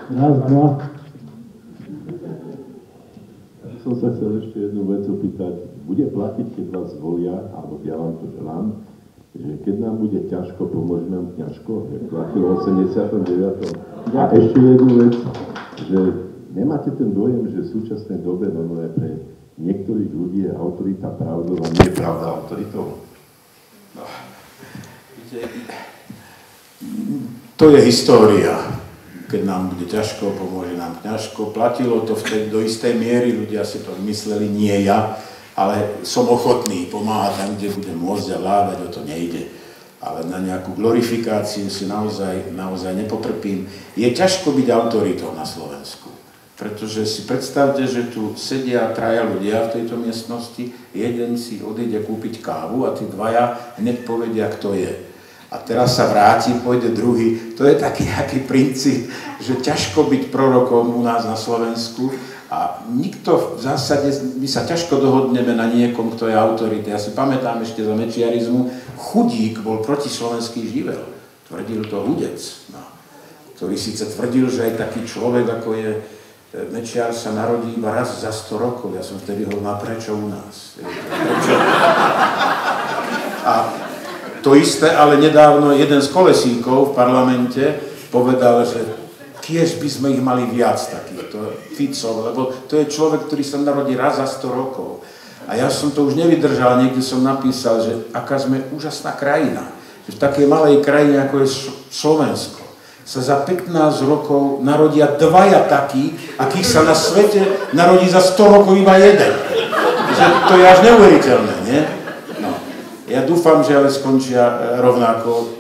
Raz, dva. Som sa chcel ešte jednu vec opýtať. Bude platiť, keď vás volia, alebo ja vám to želám, že keď nám bude ťažko, pomôže nám ťažko, jak platilo v 89. A ešte jednu vec, že nemáte ten dojem, že v súčasnej dobe, no je pre niektorých ľudí je autorita pravdou a nie pravda autoritou? No, to je história. Keď nám bude ťažko, pomôže nám ťažko. Platilo to vtedy do istej miery, ľudia si to mysleli, nie ja, ale som ochotný pomáhať tam, kde budem môcť a vládať, o to nejde. Ale na nejakú glorifikáciu si naozaj nepotrpím. Je ťažko byť autoritou na Slovensku, pretože si predstavte, že tu sedia traja ľudia v tejto miestnosti, jeden si odíde kúpiť kávu a tí dvaja hneď povedia, kto je. A teraz sa vráti, pôjde druhý. To je taký princíp, že ťažko byť prorokom u nás na Slovensku a nikto v zásade, my sa ťažko dohodneme na niekom, kto je autorita. Ja si pamätám ešte za mečiarizmu, Chudík bol protislovenský živel. Tvrdil to Hudec, no, ktorý síce tvrdil, že aj taký človek, ako je Mečiar, sa narodí iba raz za 100 rokov. Ja som vtedy hovoril, no prečo u nás? Prečo? A to isté, ale nedávno jeden z kolesíkov v parlamente povedal, že kiež by sme ich mali viac takýchto Ficov, lebo to je človek, ktorý sa narodí raz za 100 rokov. A ja som to už nevydržal, niekde som napísal, že aká sme úžasná krajina. Že v takej malej krajine, ako je Slovensko, sa za 15 rokov narodia dvaja takí, akých sa na svete narodí za 100 rokov iba jeden. Že to je až neuveriteľné, nie? Ja dúfam, že ale skončia rovnako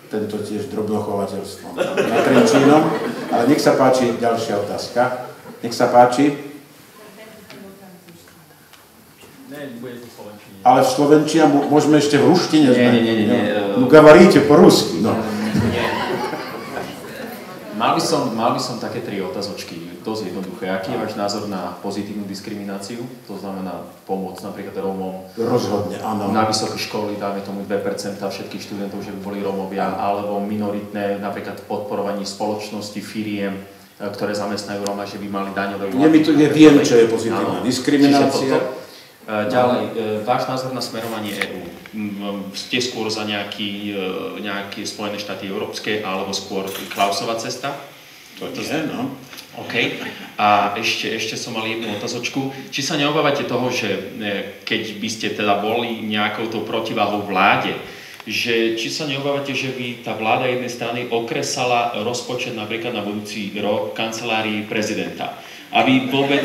tento tiež drobnochovateľstvom na Trenčínom. Ale nech sa páči, ďalšia otázka. Nech sa páči. Bude to v slovenčine. Ale v slovenčine môžeme ešte v ruštine. Nie. No, говорите по-русски. No. Mal by som také 3 otázočky, dosť jednoduché. Aký je váš názor na pozitívnu diskrimináciu? To znamená pomôcť napríklad Rómom. Rozhodne, áno. Na vysoké školy, dáme tomu 2% všetkých študentov, že by boli Rómovia, alebo minoritné, napríklad podporovanie spoločnosti, firiem, ktoré zamestnajú Róma, že by mali daňové úľavy. Viem, čo je pozitívna diskriminácia. Ďalej, váš názor na smerovanie EÚ. Ste skôr za nejaké Spojené štáty európske, alebo skôr Klausova cesta? To je, no. OK. A ešte som mal jednu otázočku. Či sa neobávate toho, že keď by ste teda boli nejakou tou protiváhou vláde, že či sa neobávate, že by tá vláda jednej strany okresala rozpočet napríklad na budúci rok kancelárii prezidenta? Aby vôbec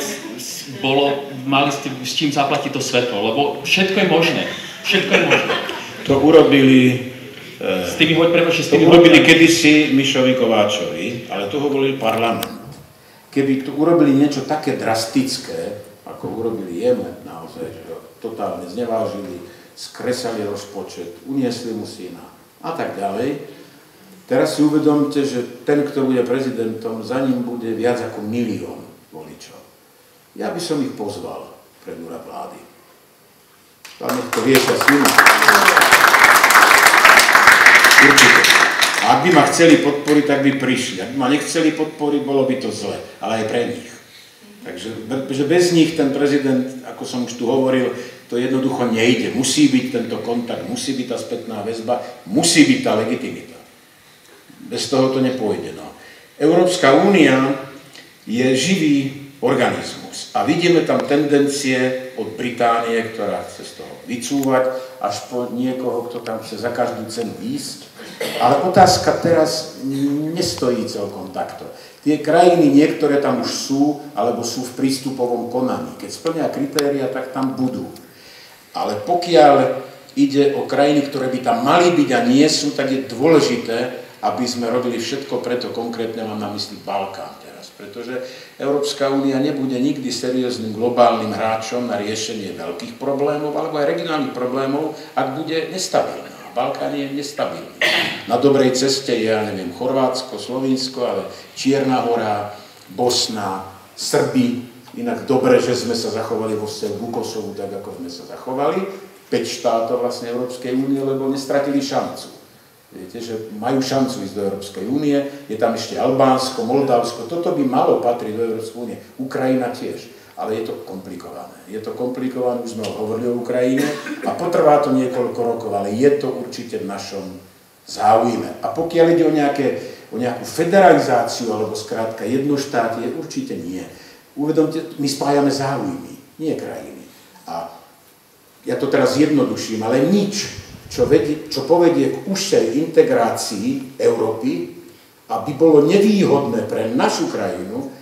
mali ste s čím zaplatiť to svetlo, lebo všetko je možné. Všetko je možné. To urobili kedysi Mišovi Kováčovi, ale toho volil parlament. Keby tu urobili niečo také drastické, ako urobili jemu, naozaj, že ho totálne znevážili, skresali rozpočet, uniesli mu syna a tak ďalej. Teraz si uvedomte, že ten, kto bude prezidentom, za ním bude viac ako 1 000 000 voličov. Ja by som ich pozval pred úrad vlády. Tam nech to riešia s nimi. Určite. A ak by ma chceli podporiť, tak by prišli. Ak by ma nechceli podporiť, bolo by to zle, ale aj pre nich. Takže bez nich ten prezident, ako som už tu hovoril, to jednoducho nejde. Musí byť tento kontakt, musí byť tá spätná väzba, musí byť tá legitimita. Bez toho to nepôjde. No. Európska únia je živý organizmus a vidíme tam tendencie od Británie, ktorá chce z toho vycúvať, až po niekoho, kto tam chce za každú cenu ísť. Ale otázka teraz nestojí celkom takto. Tie krajiny, niektoré tam už sú, alebo sú v prístupovom konaní. Keď splnia kritéria, tak tam budú. Ale pokiaľ ide o krajiny, ktoré by tam mali byť a nie sú, tak je dôležité, aby sme robili všetko preto, konkrétne mám na mysli Balkán teraz. Pretože Európska únia nebude nikdy serióznym globálnym hráčom na riešenie veľkých problémov alebo aj regionálnych problémov, ak bude nestabilná. Balkán je nestabilný. Na dobrej ceste je, ja neviem, Chorvátsko, Slovinsko, ale Čierna Hora, Bosna, Srby. Inak dobre, že sme sa zachovali vo vzťahu ku Kosovu tak, ako sme sa zachovali. 5 štátov vlastne Európskej únie, lebo nestratili šancu. Viete, že majú šancu ísť do Európskej únie, je tam ešte Albánsko, Moldavsko, toto by malo patriť do Európskej únie, Ukrajina tiež, ale je to komplikované. Je to komplikované, už sme hovorili o Ukrajine a potrvá to niekoľko rokov, ale je to určite v našom záujme. A pokiaľ ide o nejakú federalizáciu, alebo skrátka jednoštátie, určite nie. Uvedomte, my spájame záujmy, nie krajiny. A ja to teraz zjednoduším, ale nič, čo povedie k užšej integrácii Európy, aby bolo nevýhodné pre našu krajinu,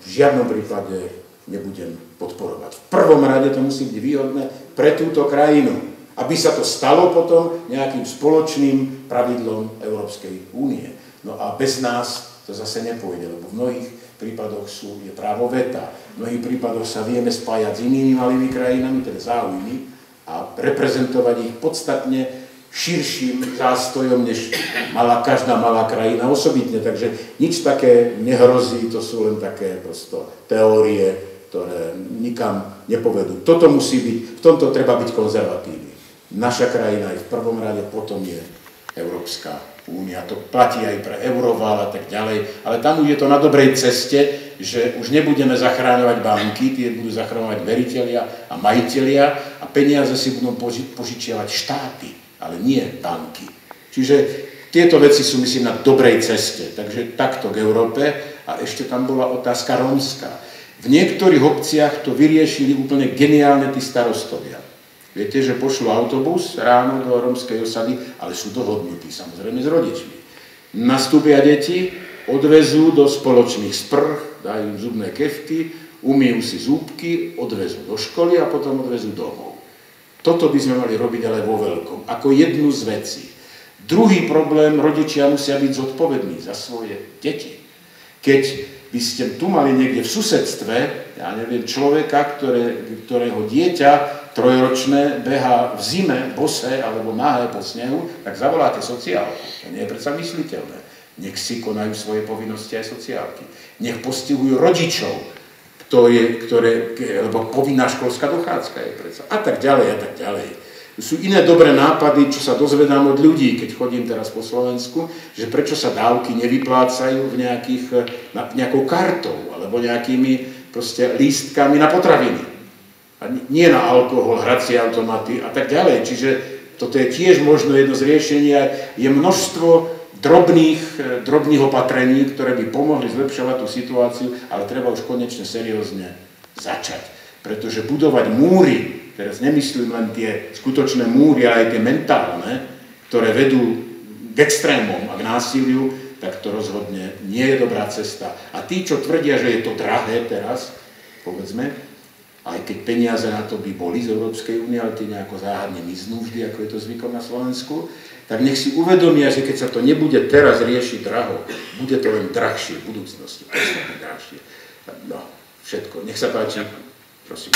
v žiadnom prípade nebudem podporovať. V prvom rade to musí byť výhodné pre túto krajinu, aby sa to stalo potom nejakým spoločným pravidlom Európskej únie. No a bez nás to zase nepôjde, lebo v mnohých prípadoch je právo veta, v mnohých prípadoch sa vieme spájať s inými malými krajinami, teda záujmy, a reprezentovať ich podstatne širším zástojom, než každá malá krajina osobitne. Takže nič také nehrozí, to sú len také prosto teórie, ktoré nikam nepovedú. Toto musí byť, v tomto treba byť konzervatívny. Naša krajina je v prvom rade, potom je Európska únia. To platí aj pre Euroval a tak ďalej, ale tam už je to na dobrej ceste, že už nebudeme zachráňovať banky, tie budú zachráňovať veritelia a majitelia a peniaze si budú požičiavať štáty, ale nie banky. Čiže tieto veci sú, myslím, na dobrej ceste. Takže takto k Európe. A ešte tam bola otázka rómska. V niektorých obciach to vyriešili úplne geniálne tí starostovia. Viete, že pošlú autobus ráno do rómskej osady, ale sú dohodnutí samozrejme s rodičmi. Nastúpia deti, odvezú do spoločných sprch, dajú im zubné kefty, umýjú si zúbky, odvezú do školy a potom odvezú domov. Toto by sme mali robiť ale vo veľkom, ako jednu z vecí. Druhý problém, rodičia musia byť zodpovední za svoje deti. Keď by ste tu mali niekde v susedstve, ja neviem, človeka, ktorého dieťa trojročné behá v zime, bosé alebo nahé po snehu, tak zavoláte sociálku. To nie je predsa mysliteľné. Nech si konajú svoje povinnosti aj sociálky. Nech postihujú rodičov, lebo povinná školská dochádzka je predsa. A tak ďalej, a tak ďalej. Sú iné dobré nápady, čo sa dozvedám od ľudí, keď chodím teraz po Slovensku, že prečo sa dávky nevyplácajú nejakou kartou alebo nejakými proste lístkami na potraviny. A nie na alkohol, hracie automaty a tak ďalej. Čiže toto je tiež možno jedno z riešenia. Je množstvo drobných opatrení, ktoré by pomohli zlepšovať tú situáciu, ale treba už konečne seriózne začať. Pretože budovať múry, teraz nemyslím len tie skutočné múry, ale aj tie mentálne, ktoré vedú k extrémom a k násiliu, tak to rozhodne nie je dobrá cesta. A tí, čo tvrdia, že je to drahé teraz, povedzme, aj keď peniaze na to by boli z Európskej únie, ale tie nejako záhadne miznú vždy, ako je to zvykom na Slovensku, tak nech si uvedomia, že keď sa to nebude teraz riešiť draho, bude to len drahšie v budúcnosti. Drahšie. No, všetko. Nech sa páči. Prosím.